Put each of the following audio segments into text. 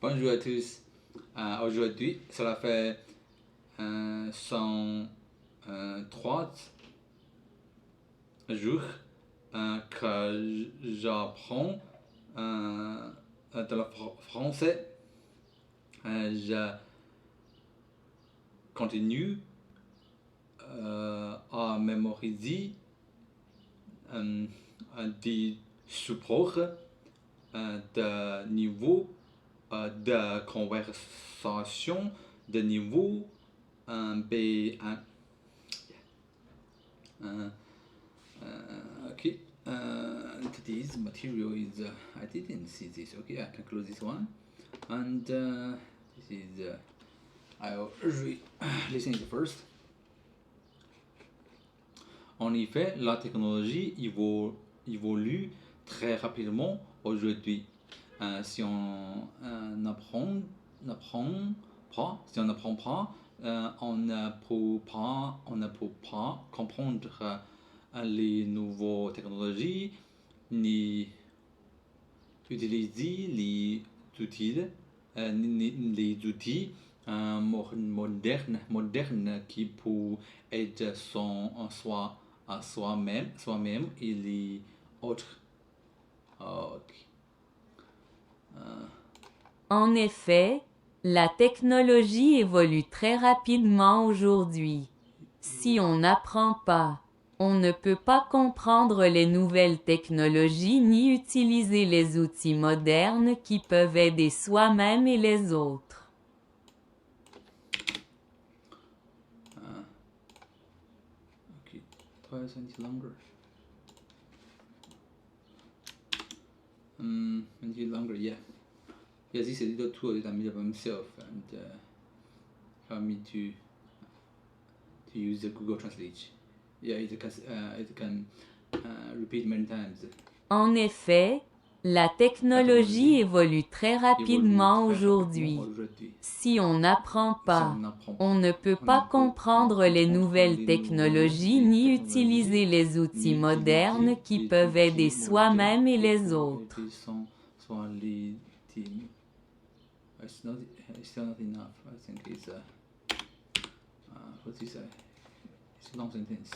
Bonjour à tous. Aujourd'hui, cela fait 103 jours que j'apprends de le français. Je continue à mémoriser des supports de niveau de conversation de niveau B1. Okay. Today's material is I didn't see this. Okay, I can close this one, and this is I'll listen to first. En effet, la technologie évolue très rapidement aujourd'hui. Si on n'apprend pas, on ne peut pas comprendre les nouvelles technologies ni utiliser les outils modernes qui peuvent aider à soi-même et les autres. Okay. En effet, la technologie évolue très rapidement aujourd'hui. Si on n'apprend pas, on ne peut pas comprendre les nouvelles technologies ni utiliser les outils modernes qui peuvent aider soi-même et les autres. Okay, twice and longer. And longer, yeah. Yeah, this is a little tool that I made by myself and help me to use the Google Translate. Yeah, it can repeat many times. En effet, la technologie évolue très rapidement aujourd'hui. Si on n'apprend pas, on ne peut pas comprendre les nouvelles technologies ni utiliser les outils modernes qui peuvent aider soi-même et les autres. It's still not enough. I think it's what's this? It's a long sentence.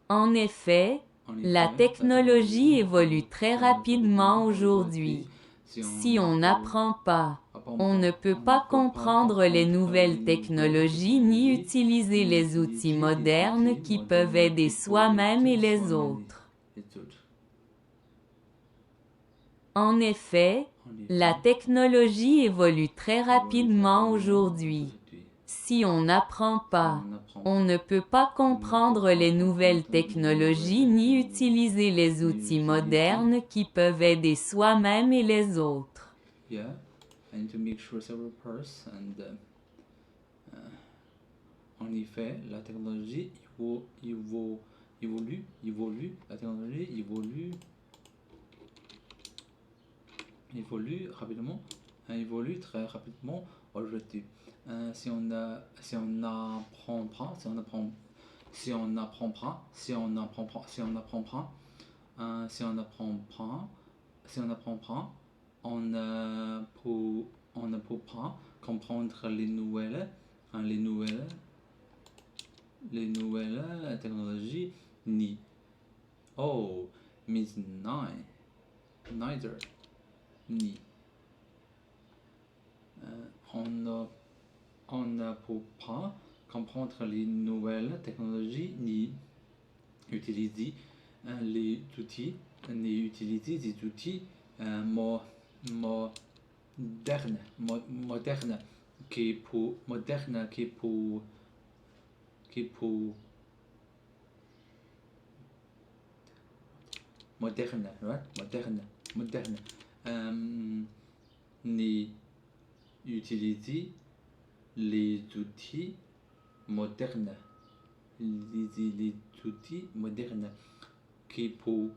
En effet, la technologie évolue très rapidement aujourd'hui. Si on n'apprend pas, on ne peut pas comprendre les nouvelles technologies ni utiliser les outils modernes qui peuvent aider soi-même et les autres. En effet, la technologie évolue très rapidement aujourd'hui. Si on n'apprend pas, on ne peut pas comprendre les nouvelles technologies ni utiliser les outils modernes qui peuvent aider soi-même et les autres. Yeah, I need to make sure several parts and en effet, la technologie évolue, la technologie évolue rapidement, évolue très rapidement aujourd'hui. Si on n'apprend pas, on ne peut pas comprendre les nouvelles technologies ni means neither ni on ne peut pas comprendre les nouvelles technologies ni utiliser les outils des outils modernes qui pour moderne, right? Moderne. Ni utiliser les outils modernes. Les outils modernes qui pour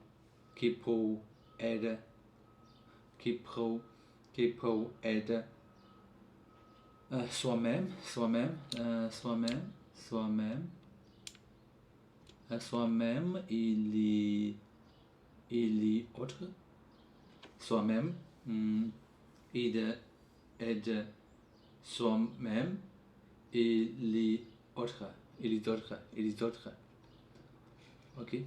aider soi-même et et les autres, soi-même, aide soi-même et les autres, et les autres, et les autres. Ok?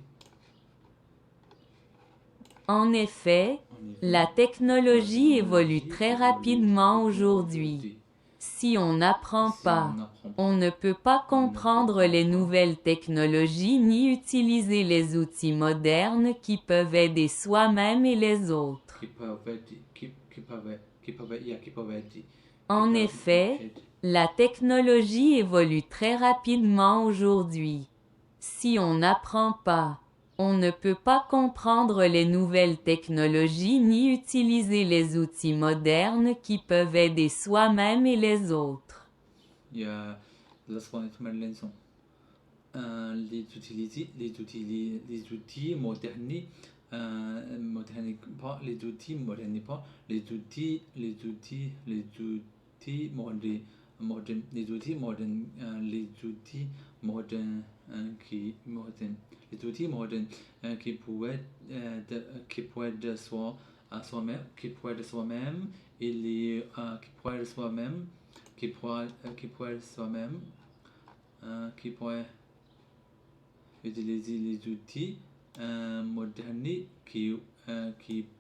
En effet, la technologie évolue très rapidement aujourd'hui. Si on n'apprend pas, on ne peut pas comprendre les nouvelles technologies ni utiliser les outils modernes qui peuvent aider soi-même et les autres. En effet, la technologie évolue très rapidement aujourd'hui. Si on n'apprend pas, on ne peut pas comprendre les nouvelles technologies ni utiliser les outils modernes qui peuvent aider soi-même et les autres. Les outils modernes, pas les outils modernes, pas les outils modernes, les outils modernes, les outils modernes qui modernes, les outils modernes qui pourraient de soi-même, qui pourraient de soi-même et les qui pourraient de soi-même, qui pourraient de soi-même, qui pourraient utiliser les outils modernes qui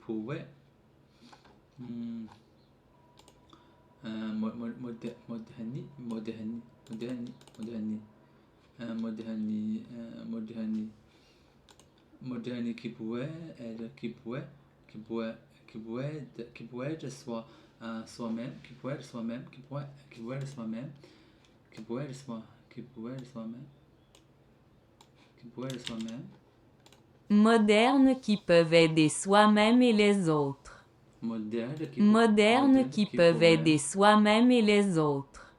pouvaient moderne qui pourrait être de soi-même, qui pourrait de soi-même, qui pourrait de soi-même, qui pourrait de soi, qui pourrait de soi-même, qui pourrait de soi-même. Modernes qui peuvent aider soi-même et les autres. Modernes qui peuvent aider soi-même et les autres.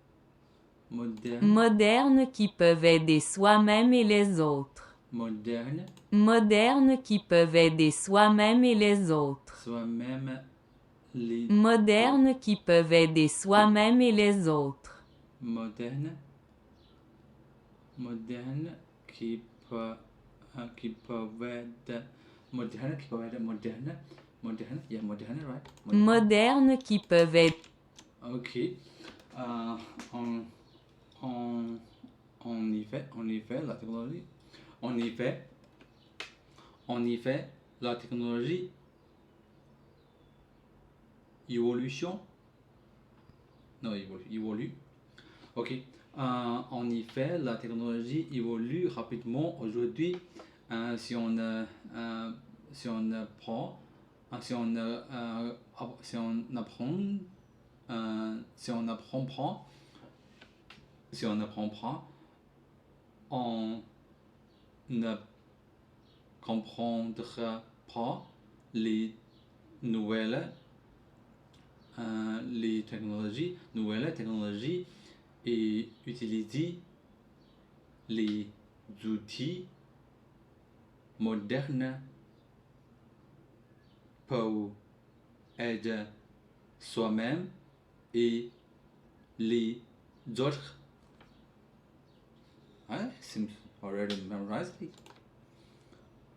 Modernes qui peuvent aider soi-même et les autres. Modernes qui peuvent aider soi-même et les autres. Modernes qui peuvent aider soi-même et les autres. Moderne qui peuvent être moderne, yeah, moderne, right? Modernes qui peuvent être. Ok. En effet, la technologie. En effet, la technologie évolution. Non, évolue. Ok. En effet, la technologie évolue rapidement aujourd'hui. Si on apprend, si on apprend, si on n'apprend pas, on ne comprendra pas les nouvelles technologies et utiliser les outils modernes pour aider soi-même et les autres. Seems already memorized.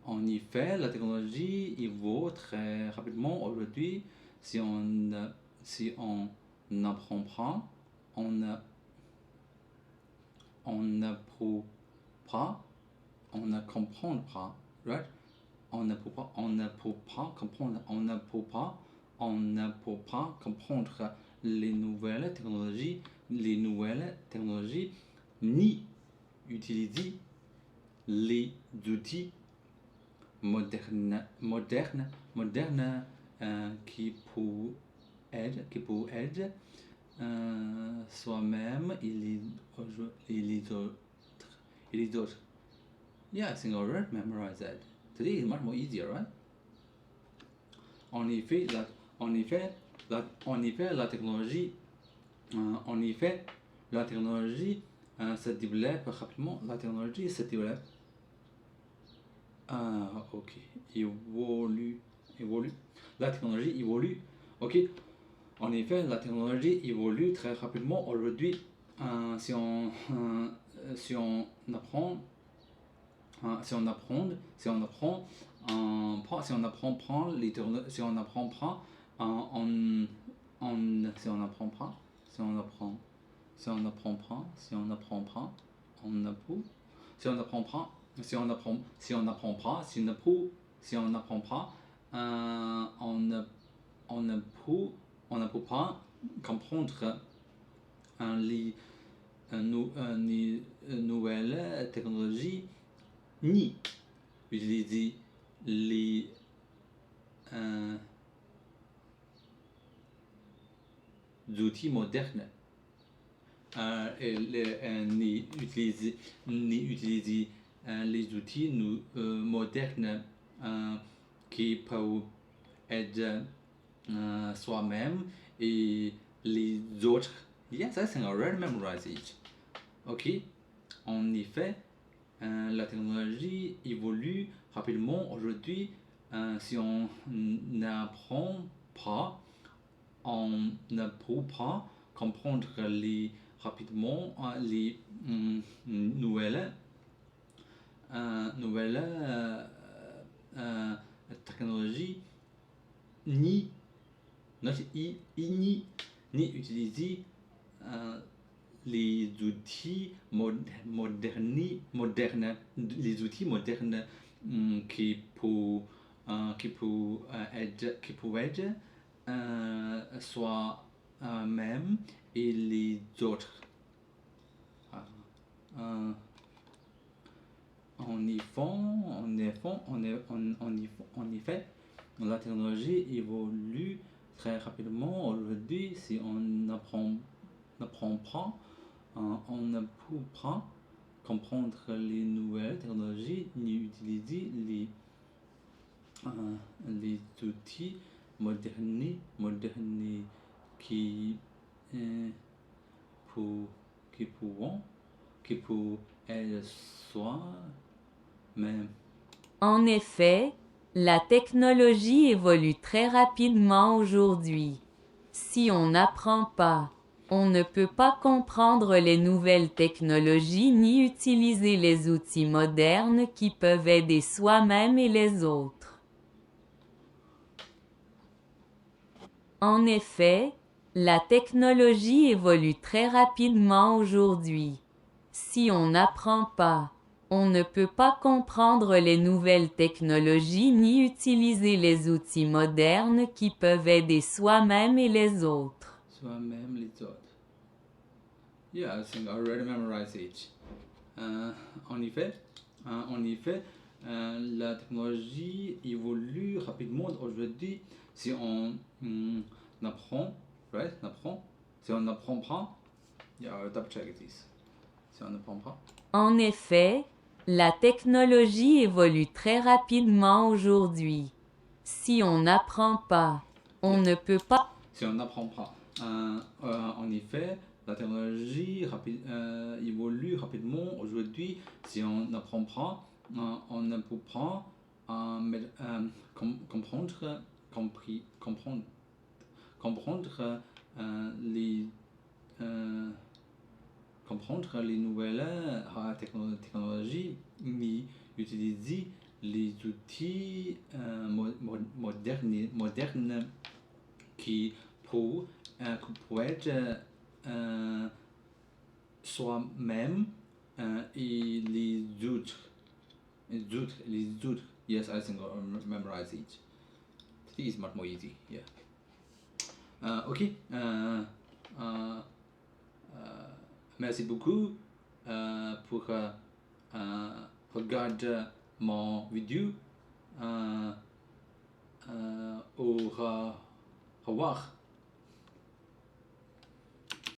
En effet, la technologie évolue très rapidement aujourd'hui. Si on n'apprend pas, on n'apprend pas, on ne comprend pas, right? On ne peut pas comprendre, on ne peut pas comprendre les nouvelles technologies, ni utiliser les outils modernes qui pour aider soi-même et les autres. Yeah, I think I already memorized that. Today is much more easier, right? En effet, la technologie se développe rapidement. La technologie se développe. Ok. Évolue. La technologie évolue. Ok. En effet, la technologie évolue très rapidement aujourd'hui. Si on apprend, si on apprend prend les si on apprend prend si on apprend prend si on apprend si on apprend prend si on apprend prend on apprend si on apprend prend si on apprend si on apprend pas si on apprend pas on ne peut pas comprendre les nouvelles technologies ni utiliser les outils modernes ni utiliser les outils modernes qui peuvent aider soi-même et les autres. Yes, I think I already memorized it. Ok. En effet, la technologie évolue rapidement aujourd'hui. Si on n'apprend pas, on ne peut pas comprendre rapidement les nouvelles technologies ni utiliser les outils modernes qui peuvent aider soi-même et les autres. En effet, la technologie évolue très rapidement aujourd'hui. Si on n'apprend pas, on ne peut pas comprendre les nouvelles technologies ni utiliser les outils modernes qui peuvent aider soi-même. En effet, la technologie évolue très rapidement aujourd'hui. Si on n'apprend pas, on ne peut pas comprendre les nouvelles technologies ni utiliser les outils modernes qui peuvent aider soi-même et les autres. En effet, la technologie évolue très rapidement aujourd'hui. Si on n'apprend pas, on ne peut pas comprendre les nouvelles technologies ni utiliser les outils modernes qui peuvent aider soi-même et les autres. Soi-même les autres. Yeah, I think I already memorized it. En effet, la technologie évolue rapidement aujourd'hui. Si on apprend, si on n'apprend pas, yeah, double check this. Si on n'apprend pas. En effet, la technologie évolue très rapidement aujourd'hui. Si on n'apprend pas, on ne peut pas. Si on n'apprend pas. En effet, la technologie évolue rapidement aujourd'hui. Si on n'apprend pas, on ne peut pas comprendre les nouvelles technologies ni utiliser les outils modernes qui peuvent aider soi-même et les autres. Yes, I think I memorize it. This is much more easy. Yeah. Ok. Merci beaucoup pour regarder mon vidéo. Au revoir.